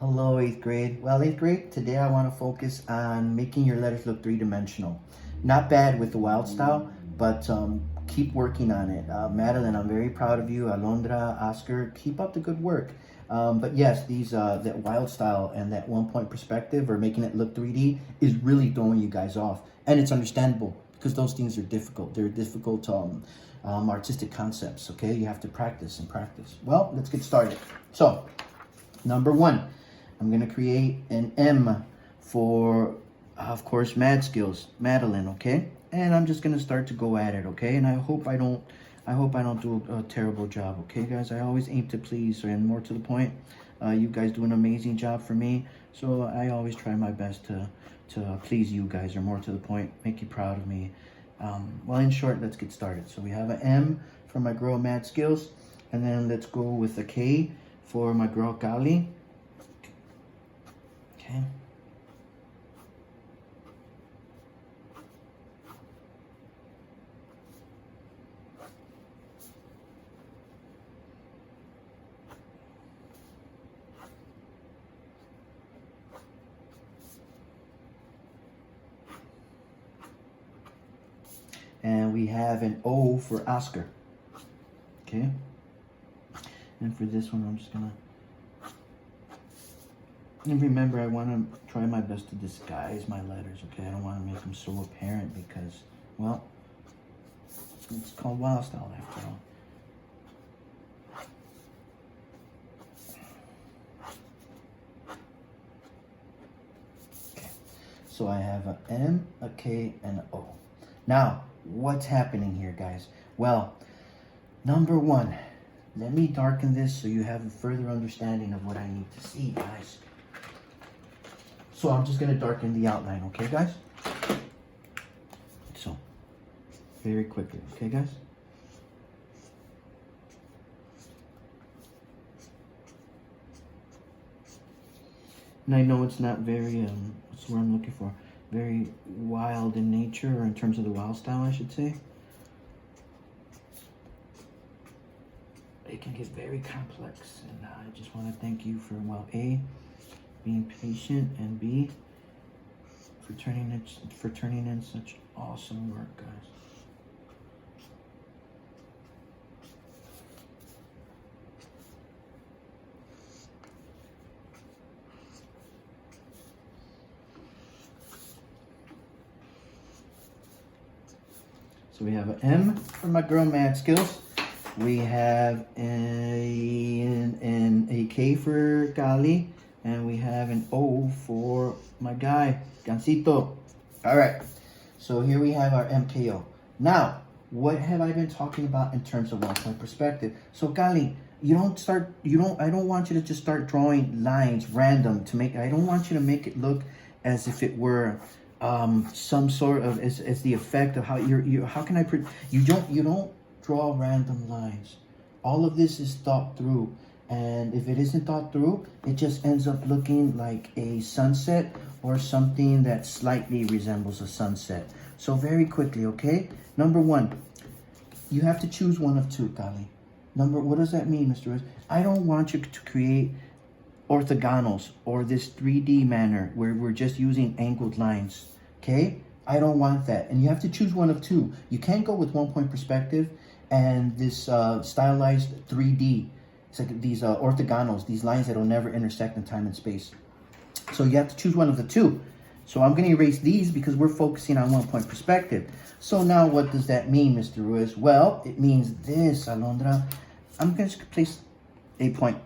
Hello, 8th grade. Well, 8th grade, today I want to focus on making your letters look three-dimensional. Not bad with the wild style, but keep working on it. Madeline, I'm very proud of you. Alondra, Oscar, keep up the good work. But yes, that wild style and that one-point perspective or making it look 3D is really throwing you guys off. And it's understandable because those things are difficult. They're difficult artistic concepts, okay? You have to practice and practice. Well, let's get started. So, number one, I'm going to create an M for, of course, Mad Skills, Madeline, okay? And I'm just going to start to go at it, okay? And I hope I don't do a terrible job, okay, guys? I always aim to please, and more to the point, you guys do an amazing job for me, so I always try my best to please you guys, or more to the point, make you proud of me. Well, in short, let's get started. So we have an M for my girl Mad Skills, and then let's go with a K for my girl Kali. Okay. And we have an O for Oscar. Okay. And for this one, I'm just gonna. And remember, I want to try my best to disguise my letters, okay? I don't want to make them so apparent because, well, it's called wild style after all. Okay. So I have an M, a K, and an O. Now, what's happening here, guys? Well, number one, let me darken this so you have a further understanding of what I need to see, guys. So I'm just going to darken the outline, okay, guys? So, very quickly, okay, guys? And I know it's not very, what's the word I'm looking for? Very wild in nature, or in terms of the wild style, I should say. It can get very complex, and I just want to thank you for, well, A, being patient, and B, for turning in such awesome work, guys. So we have an M for my girl Mad Skills. We have a K for Kali. And we have an O for my guy, Gansito. All right, so here we have our MKO. Now, what have I been talking about in terms of one-point perspective? So, Kali, I don't want you to just start drawing lines random I don't want you to make it look as if it were some sort of, as the effect of how you don't draw random lines. All of this is thought through. And if it isn't thought through, it just ends up looking like a sunset or something that slightly resembles a sunset. So very quickly, okay? Number one, you have to choose one of two, Kali. What does that mean, Mr. Rose? I don't want you to create orthogonals or this 3D manner where we're just using angled lines, okay? I don't want that. And you have to choose one of two. You can't go with one-point perspective and this stylized 3D. It's like these orthogonals, these lines that will never intersect in time and space. So you have to choose one of the two. So I'm going to erase these because we're focusing on one-point perspective. So now what does that mean, Mr. Ruiz? Well, it means this, Alondra. I'm going to place a point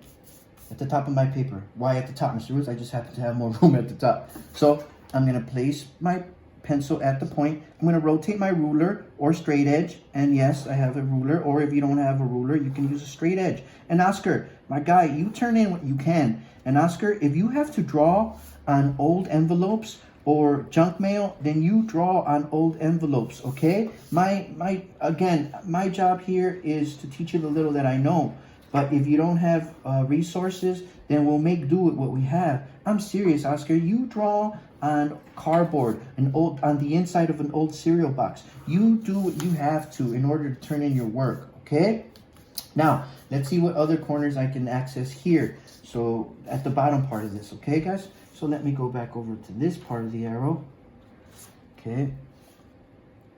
at the top of my paper. Why at the top, Mr. Ruiz? I just happen to have more room at the top. So I'm going to place my pencil at the point. I'm going to rotate my ruler or straight edge. And yes, I have a ruler. Or if you don't have a ruler, you can use a straight edge. And Oscar, my guy, you turn in what you can. And Oscar, if you have to draw on old envelopes or junk mail, then you draw on old envelopes, okay? Again, my job here is to teach you the little that I know. But if you don't have resources, then we'll make do with what we have. I'm serious, Oscar. You draw on cardboard, on the inside of an old cereal box. You do what you have to in order to turn in your work, okay? Now, let's see what other corners I can access here. So at the bottom part of this, okay, guys? So let me go back over to this part of the arrow. Okay.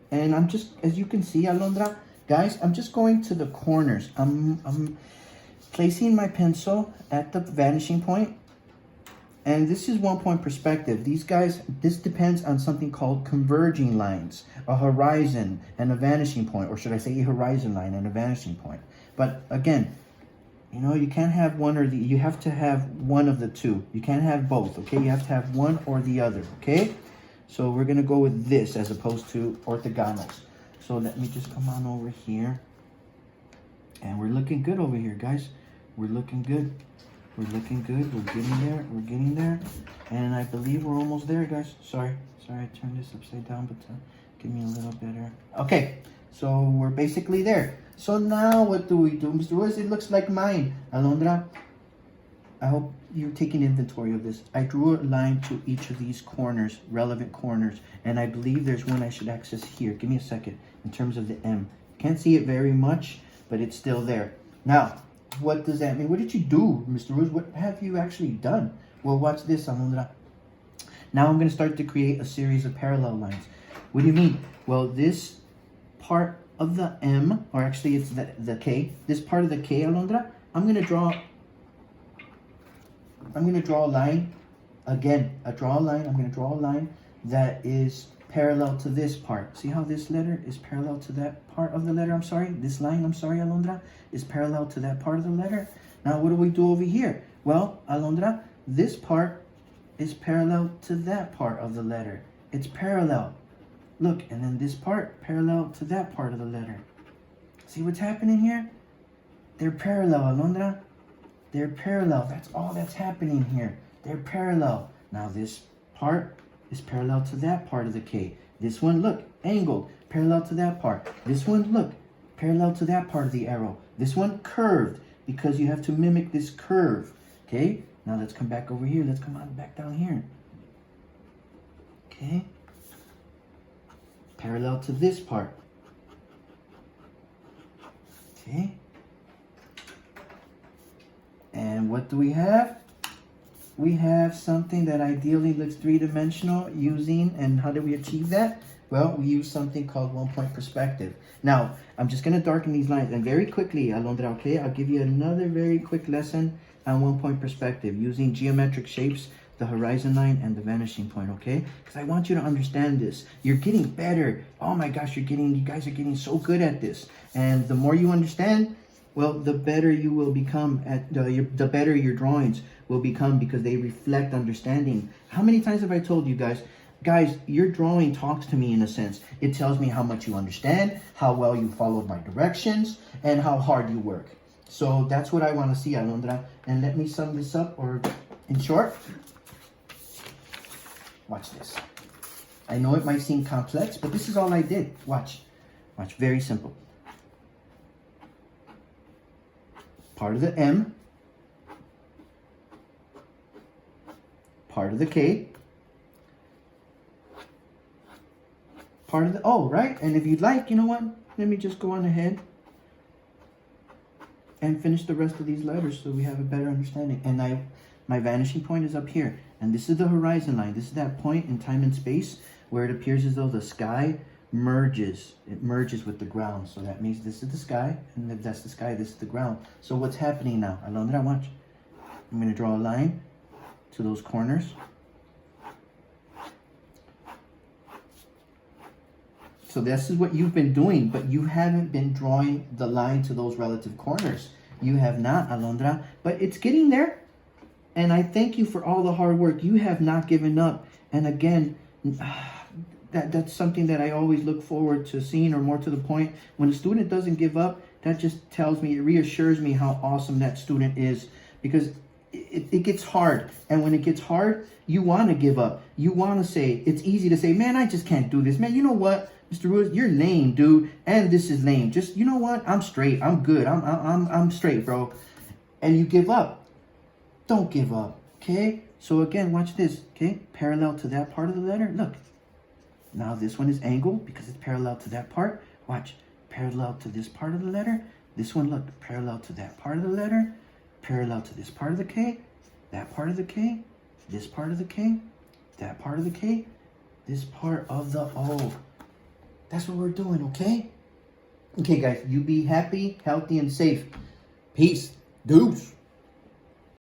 And I'm just, as you can see, Alondra, guys, I'm just going to the corners. I'm placing my pencil at the vanishing point. And this is 1-point perspective. These guys, this depends on something called converging lines, a horizon and a vanishing point, or should I say a horizon line and a vanishing point. But again, you know, you can't have one or the, you have to have one of the two. You can't have both, okay? You have to have one or the other, okay? So we're gonna go with this as opposed to orthogonals. So let me just come on over here. And we're looking good over here, guys. We're looking good. We're looking good. We're getting there. We're getting there. And I believe we're almost there, guys. Sorry, I turned this upside down, but give me a little better. Okay, so we're basically there. So now what do we do, Mr. Woods? It looks like mine. Alondra, I hope you're taking inventory of this. I drew a line to each of these corners, relevant corners, and I believe there's one I should access here. Give me a second. In terms of the M. Can't see it very much, but it's still there. Now, what does that mean? What did you do, Mr. Rose? What have you actually done? Well, watch this, Alondra. Now I'm going to start to create a series of parallel lines. What do you mean? Well, this part of the M, or actually it's the K, this part of the K, Alondra, I'm going to draw a line. Again, I'm going to draw a line that is parallel to this part. See how this letter is parallel to that part of the letter? I'm sorry, this line, I'm sorry, Alondra, is parallel to that part of the letter. Now, what do we do over here? Well, Alondra, this part is parallel to that part of the letter. It's parallel. Look, and then this part parallel to that part of the letter. See what's happening here? They're parallel, Alondra. They're parallel. That's all that's happening here. They're parallel. Now, this part is parallel to that part of the K. This one, look, angled, parallel to that part. This one, look, parallel to that part of the arrow. This one curved, because you have to mimic this curve. Okay, now let's come back over here. Let's come on back down here. Okay, parallel to this part. Okay, and what do we have? We have something that ideally looks three-dimensional using, and how do we achieve that? Well, we use something called 1-point perspective. Now, I'm just going to darken these lines, and very quickly, Alondra, okay, I'll give you another very quick lesson on 1-point perspective using geometric shapes, the horizon line, and the vanishing point, okay? Because I want you to understand this. You're getting better. Oh my gosh, you guys are getting so good at this. And the more you understand, well, the better you will become at, the better your drawings will become, because they reflect understanding. How many times have I told you guys, your drawing talks to me in a sense. It tells me how much you understand, how well you followed my directions, and how hard you work. So that's what I want to see, Alondra. And let me sum this up, or in short, watch this. I know it might seem complex, but this is all I did. Watch, very simple. Part of the M, part of the K, part of the O, right? And if you'd like, you know what? Let me just go on ahead and finish the rest of these letters so we have a better understanding. And my vanishing point is up here. And this is the horizon line. This is that point in time and space where it appears as though the sky merges. It merges with the ground. So that means this is the sky, and if that's the sky, this is the ground. So what's happening now? Alondra, watch. I'm going to draw a line to those corners. So this is what you've been doing, but you haven't been drawing the line to those relative corners. You have not, Alondra, but it's getting there. And I thank you for all the hard work. You have not given up. And again, that's something that I always look forward to seeing, or more to the point, when a student doesn't give up, that just tells me, it reassures me how awesome that student is, because it gets hard. And when it gets hard, you want to give up. You want to say, it's easy to say, man, I just can't do this. Man, you know what, Mr. Ruiz, you're lame, dude. And this is lame. Just, you know what? I'm straight. I'm good. I'm straight, bro. And you give up. Don't give up. Okay? So again, watch this. Okay? Parallel to that part of the letter. Look. Now this one is angled because it's parallel to that part. Watch. Parallel to this part of the letter. This one, look, parallel to that part of the letter, parallel to this part of the K, that part of the K, this part of the K, that part of the K, this part of the O. That's what we're doing, okay? Okay, guys, you be happy, healthy, and safe. Peace. Deuce.